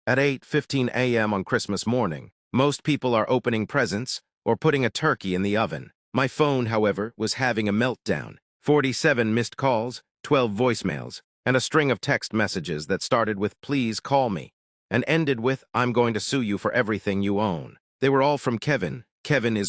At 8:15 a.m. on Christmas morning, most people are opening presents or putting a turkey in the oven. My phone, however, was having a meltdown. 47 missed calls, 12 voicemails, and a string of text messages that started with "please call me" and ended with "I'm going to sue you for everything you own." They were all from Kevin. Kevin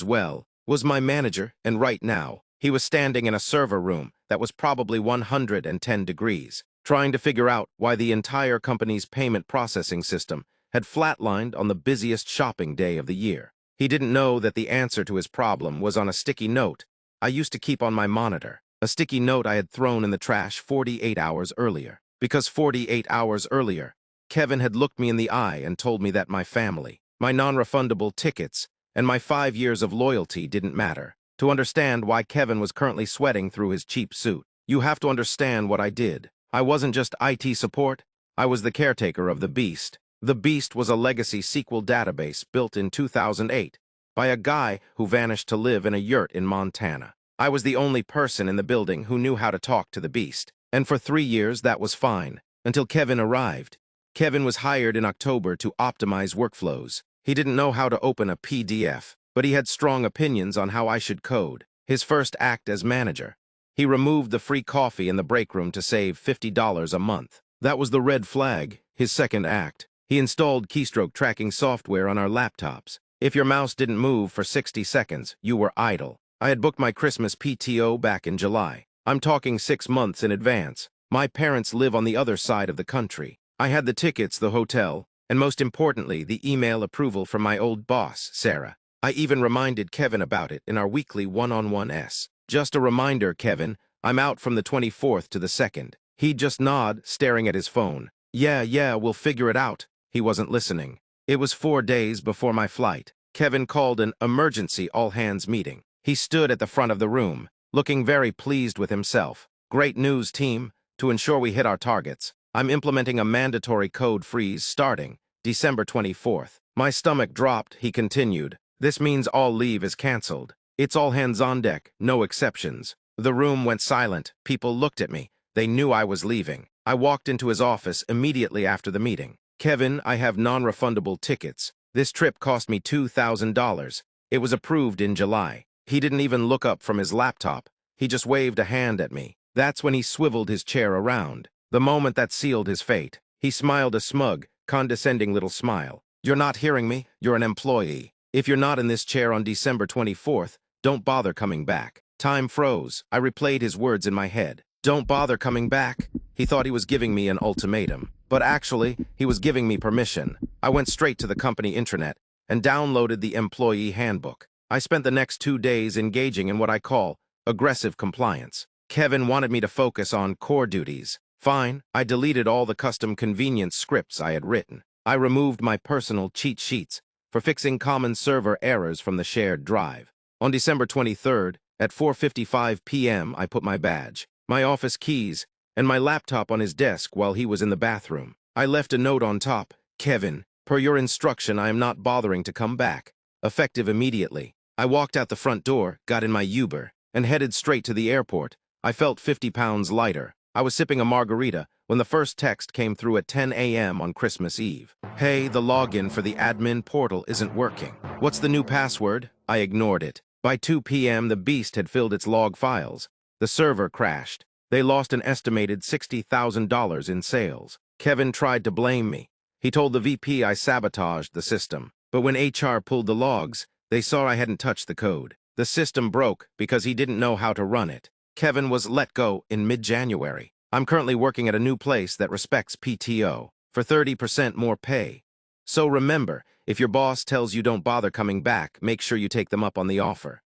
was my manager, and right now, he was standing in a server room that was probably 110 degrees, trying to figure out why the entire company's payment processing system had flatlined on the busiest shopping day of the year. He didn't know that the answer to his problem was on a sticky note I used to keep on my monitor, a sticky note I had thrown in the trash 48 hours earlier. Because 48 hours earlier, Kevin had looked me in the eye and told me that my family, my non-refundable tickets, and my 5 years of loyalty didn't matter. To understand why Kevin was currently sweating through his cheap suit, you have to understand what I did. I wasn't just IT support, I was the caretaker of the Beast. The Beast was a legacy SQL database built in 2008 by a guy who vanished to live in a yurt in Montana. I was the only person in the building who knew how to talk to the Beast, and for 3 years that was fine, until Kevin arrived. Kevin was hired in October to optimize workflows. He didn't know how to open a PDF, but he had strong opinions on how I should code. His first act as manager, he removed the free coffee in the break room to save $50 a month. That was the red flag. His second act, he installed keystroke tracking software on our laptops. If your mouse didn't move for 60 seconds, you were idle. I had booked my Christmas PTO back in July. I'm talking 6 months in advance. My parents live on the other side of the country. I had the tickets, the hotel, and most importantly, the email approval from my old boss, Sarah. I even reminded Kevin about it in our weekly one-on-one-s. Just a reminder, Kevin, I'm out from the 24th to the 2nd. He'd just nod, staring at his phone. Yeah, we'll figure it out. He wasn't listening. It was 4 days before my flight. Kevin called an emergency all-hands meeting. He stood at the front of the room, looking very pleased with himself. Great news, team. To ensure we hit our targets, I'm implementing a mandatory code freeze starting December 24th. My stomach dropped, he continued. This means all leave is canceled. It's all hands on deck, no exceptions. The room went silent. People looked at me. They knew I was leaving. I walked into his office immediately after the meeting. Kevin, I have non-refundable tickets. This trip cost me $2,000. It was approved in July. He didn't even look up from his laptop. He just waved a hand at me. That's when he swiveled his chair around. The moment that sealed his fate. He smiled a smug, condescending little smile. You're not hearing me? You're an employee. If you're not in this chair on December 24th, don't bother coming back. Time froze. I replayed his words in my head. Don't bother coming back. He thought he was giving me an ultimatum. But actually, he was giving me permission. I went straight to the company intranet and downloaded the employee handbook. I spent the next 2 days engaging in what I call aggressive compliance. Kevin wanted me to focus on core duties. Fine, I deleted all the custom convenience scripts I had written. I removed my personal cheat sheets for fixing common server errors from the shared drive. On December 23rd, at 4:55 p.m., I put my badge, my office keys, and my laptop on his desk while he was in the bathroom. I left a note on top. Kevin, per your instruction, I am not bothering to come back. Effective immediately. I walked out the front door, got in my Uber, and headed straight to the airport. I felt 50 pounds lighter. I was sipping a margarita when the first text came through at 10 a.m. on Christmas Eve. Hey, the login for the admin portal isn't working. What's the new password? I ignored it. By 2 p.m., the Beast had filled its log files. The server crashed. They lost an estimated $60,000 in sales. Kevin tried to blame me. He told the VP I sabotaged the system. But when HR pulled the logs, they saw I hadn't touched the code. The system broke because he didn't know how to run it. Kevin was let go in mid-January. I'm currently working at a new place that respects PTO for 30% more pay. So remember, if your boss tells you don't bother coming back, make sure you take them up on the offer.